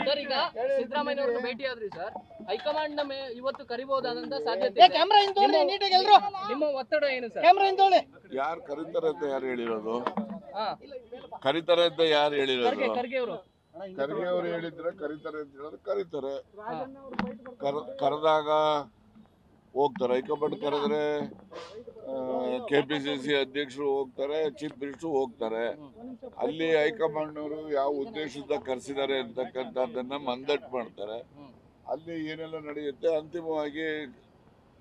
Sir, ಈಗ ಸಿದ್ದರಾಮಯ್ಯ ಅವ್ರನ್ನ ಭೇಟಿ ಆದ್ರಿ ಸರ್, ಹೈಕಮಾಂಡ್ ಇವತ್ತು ಕರಿಬಹುದಾದಂತ ಸಾಧ್ಯತೆ ನಿಮ್ಮ ಒತ್ತಡ ಏನು ಸರ್? ಯಾರು ಕರೀತಾರೆ ಅಂತ ಯಾರು ಹೇಳಿರೋದು? ಕರೀತಾರೆ ಅಂತ ಯಾರು ಹೇಳಿರೋದು? ಖರ್ಗೆ ಅವರು ಹೇಳಿದ್ರೆ ಕರೀತಾರೆ ಅಂತ ಹೇಳಿದ್ರೆ ಕರೀತಾರೆ. ಕರೆದಾಗ ಹೋಗ್ತಾರೆ. ಹೈಕಮಾಂಡ್ ಕರೆದ್ರೆ KPCC ಅಧ್ಯಕ್ಷರು ಹೋಗ್ತಾರೆ, ಚೀಫ್ ಮಿನಿಸ್ಟರ್ ಹೋಗ್ತಾರೆ. ಅಲ್ಲಿ ಹೈಕಮಾಂಡ್ ಅವರು ಯಾವ ಉದ್ದೇಶದಿಂದ ಕರೆಸಿದ್ದಾರೆ ಅಂತಕ್ಕಂಥದ್ದನ್ನ ಮಂದಟ್ ಮಾಡ್ತಾರೆ. ಅಲ್ಲಿ ಏನೆಲ್ಲ ನಡೆಯುತ್ತೆ, ಅಂತಿಮವಾಗಿ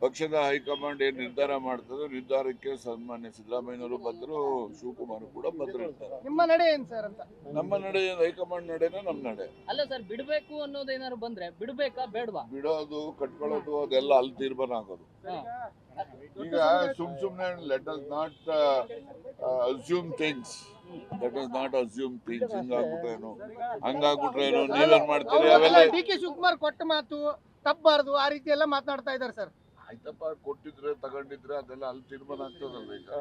ಪಕ್ಷದ ಹೈಕಮಾಂಡ್ ಏನ್ ನಿರ್ಧಾರ ಮಾಡ್ತದೆ, ನಿರ್ಧಾರಕ್ಕೆ ಸನ್ಮಾನ್ಯ ಸಿದ್ದರಾಮಯ್ಯನವರು ಬಂದ್ರು, ಶಿವಕುಮಾರ್ ಕೂಡ ಬಂದಿರ್ತಾರೆ. ನಿಮ್ಮ ನಡೆ ಏನ್ ಸರ್ ಅಂತ? ನಮ್ಮ ನಡೆ ಹೈಕಮಾಂಡ್ ನಡೆನ ನಮ್ಮ ನಡೆ ಅಲ್ಲ ಸರ್, ಬಿಡ್ಬೇಕು ಅನ್ನೋದೇನಾದ್ರು ಬಂದ್ರೆ ಬಿಡ್ಬೇಕಾ ಬೇಡವಾ? ಬಿಡೋದು ಕಟ್ಕೊಳ್ಳೋದು ಅದೆಲ್ಲ ಅಲ್ಲಿ ತೀರ್ಮಾನ ಆಗೋದು. ಈಗ ಸುಮ್ನೆ let us not assume things. ಹಂಗಾಗ್ಬಿಟ್ರೇನು ನೀವೇನ್ ಮಾಡ್ತೀರಿ? ಅವೆಲ್ಲ DK ಶಿವಕುಮಾರ್ ಕೊಟ್ಟ ಮಾತು ತಪ್ಪಬಾರದು, ಆ ರೀತಿ ಎಲ್ಲ ಮಾತನಾಡ್ತಾ ಇದ್ದಾರೆ ಸರ್. ಆಯ್ತಪ್ಪ, ಕೊಟ್ಟಿದ್ರೆ ತಗೊಂಡಿದ್ರೆ ಅದೆಲ್ಲ ಅಲ್ಲಿ ತೀರ್ಮಾನ ಆಗ್ತದಲ್ಲ. ಈಗ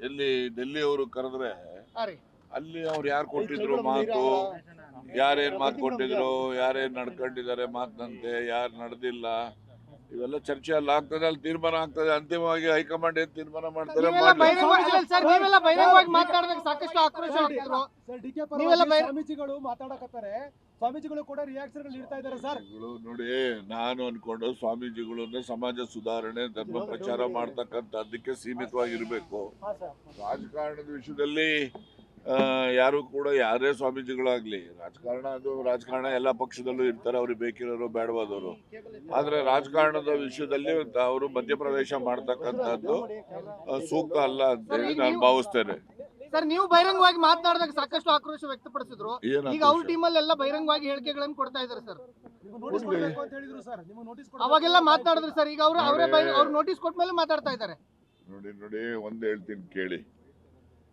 ಎಲ್ಲಿ ಡೆಲ್ಲಿ ಅವರು ಕರೆದ್ರೆ ಅಲ್ಲಿ ಅವ್ರು ಯಾರು ಕೊಟ್ಟಿದ್ರು ಮಾತು, ಯಾರೇನ್ ಮಾತು ಕೊಟ್ಟಿದ್ರು, ಯಾರೇನ್ ನಡ್ಕೊಂಡಿದ್ದಾರೆ ಮಾತಿನಂತೆ, ಯಾರು ನಡೆದಿಲ್ಲ, ಇವೆಲ್ಲ ಚರ್ಚೆ ಅಲ್ಲಿ ಆಗ್ತದೆ, ಅಲ್ಲಿ ತೀರ್ಮಾನ ಆಗ್ತದೆ. ಅಂತಿಮವಾಗಿ ಹೈಕಮಾಂಡ್ ಏನ್ ತೀರ್ಮಾನ ಮಾಡ್ತಾರೆ ಸಾಕಷ್ಟು ಆಕ್ರೋಶ ಸ್ವಾಮೀಜಿಗಳು ಮಾತಾಡಕತ್ತಾರೆ, ಸ್ವಾಮೀಜಿಗಳು ಕೂಡ ರಿಯಾಕ್ಷನ್ ನೀಡ್ತಾ ಇದ್ದಾರೆ ಸರ್. ನೋಡಿ, ನಾನು ಅನ್ಕೊಂಡು ಸ್ವಾಮೀಜಿಗಳು ಅಂದ್ರೆ ಸಮಾಜ ಸುಧಾರಣೆ, ಧರ್ಮ ಪ್ರಚಾರ ಮಾಡ್ತಕ್ಕಂಥದ್ದಕ್ಕೆ ಸೀಮಿತವಾಗಿರ್ಬೇಕು. ರಾಜಕಾರಣದ ವಿಷಯದಲ್ಲಿ ಯಾರು ಕೂಡ ಯಾರೇ ಸ್ವಾಮೀಜಿಗಳಾಗ್ಲಿ, ರಾಜಕಾರಣ ಎಲ್ಲ ಪಕ್ಷದಲ್ಲೂ ಇರ್ತಾರೆ, ಅವ್ರಿಗೆ ಬೇಕಿರೋರು ಬೇಡವಾದವರು. ಆದ್ರೆ ರಾಜಕಾರಣದ ವಿಷಯದಲ್ಲಿ ಅವರು ಮಧ್ಯಪ್ರವೇಶ ಮಾಡ್ತಕ್ಕಂಥದ್ದು ಸೂಕ್ತ ಅಲ್ಲ ಅಂತ ಹೇಳಿ ನಾನು ಭಾವಿಸ್ತೇನೆ. ಸರ್, ನೀವು ಬಹಿರಂಗವಾಗಿ ಮಾತನಾಡಿದಾಗ ಸಾಕಷ್ಟು ಆಕ್ರೋಶ ವ್ಯಕ್ತಪಡಿಸಿದ್ರು. ಈಗ ಅವ್ರ ಟೀಮಲ್ಲಿ ಎಲ್ಲ ಬಹಿರಂಗವಾಗಿ ಹೇಳಿಕೆಗಳನ್ನು ಕೊಡ್ತಾ ಇದ್ದಾರೆ ಸರ್. ಅವಾಗೆಲ್ಲ ಮಾತನಾಡಿದ್ರು ಸರ್, ಈಗ ಅವ್ರು ನೋಟಿಸ್ ಕೊಟ್ಟ ಮೇಲೆ ಮಾತಾಡ್ತಾ ಇದ್ದಾರೆ. ನೋಡಿ, ಒಂದ್ ಹೇಳ್ತೀನಿ ಕೇಳಿ.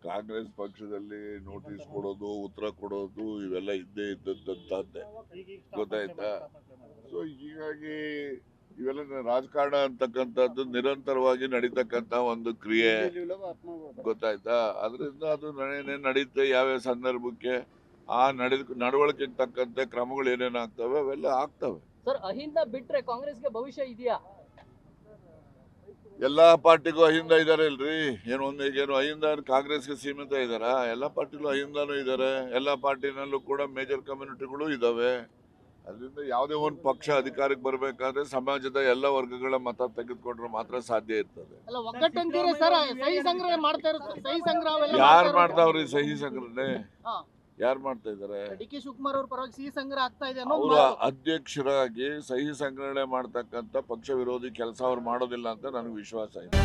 ಕಾಂಗ್ರೆಸ್ ಪಕ್ಷದಲ್ಲಿ ನೋಟಿಸ್ ಕೊಡೋದು, ಉತ್ತರ ಕೊಡೋದು ಇವೆಲ್ಲ ಇದ್ದೇ ಇದ್ದದ್ದಂತದ್ದೇ, ಗೊತ್ತಾಯ್ತಾ? ಸೊ ಹೀಗಾಗಿ ಇವೆಲ್ಲ ರಾಜಕಾರಣ ಅಂತಕ್ಕಂಥದ್ದು ನಿರಂತರವಾಗಿ ನಡೀತಕ್ಕಂತ ಒಂದು ಕ್ರಿಯೆ, ಗೊತ್ತಾಯ್ತಾ? ಅದರಿಂದ ಅದು ನಡೀತೆ. ಯಾವ್ಯಾವ ಸಂದರ್ಭಕ್ಕೆ ಆ ನಡವಳಿಕೆಗೆ ತಕ್ಕಂತೆ ಕ್ರಮಗಳು ಏನೇನಾಗ್ತವೆ ಅವೆಲ್ಲ ಆಗ್ತವೆ. ಸರ್, ಅಹಿಂದ ಬಿಟ್ರೆ ಕಾಂಗ್ರೆಸ್ಗೆ ಭವಿಷ್ಯ ಇದೆಯಾ? ಎಲ್ಲಾ ಪಾರ್ಟಿಗೂ ಅಹಿಂದ ಇದಾರೆ ಇಲ್ರಿ. ಏನು ಅಹಿಂದ ಕಾಂಗ್ರೆಸ್ಗೆ ಸೀಮಿತ ಇದಾರ? ಎಲ್ಲಾ ಪಾರ್ಟಿಲೂ ಅಹಿಂದನೂ ಇದಾರೆ. ಎಲ್ಲಾ ಪಾರ್ಟಿನಲ್ಲೂ ಕೂಡ ಮೇಜರ್ ಕಮ್ಯುನಿಟಿಗಳು ಇದಾವೆ. ಅದರಿಂದ ಯಾವುದೇ ಒಂದು ಪಕ್ಷ ಅಧಿಕಾರಕ್ಕೆ ಬರ್ಬೇಕಾದ್ರೆ ಸಮಾಜದ ಎಲ್ಲ ವರ್ಗಗಳ ಮತ ತೆಗೆದುಕೊಂಡ್ರೆ ಮಾತ್ರ ಸಾಧ್ಯ ಇರ್ತದೆ. ಯಾರು ಮಾಡ್ತಾವ್ರಿ ಸಹಿ ಸಂಗ್ರಹಣೆ? ಯಾರು ಮಾಡ್ತಾ ಇದಾರೆ? DK ಶಿವಕುಮಾರ್ ಅವ್ರ ಪರವಾಗಿ ಸಿಹಿ ಸಂಗ್ರಹ ಆಗ್ತಾ ಇದೆ. ಅವರ ಅಧ್ಯಕ್ಷರಾಗಿ ಸಹಿ ಸಂಗ್ರಹಣೆ ಮಾಡ್ತಕ್ಕಂಥ ಪಕ್ಷ ವಿರೋಧಿ ಕೆಲಸ ಅವ್ರು ಮಾಡೋದಿಲ್ಲ ಅಂತ ನನಗೆ ವಿಶ್ವಾಸ ಇದೆ.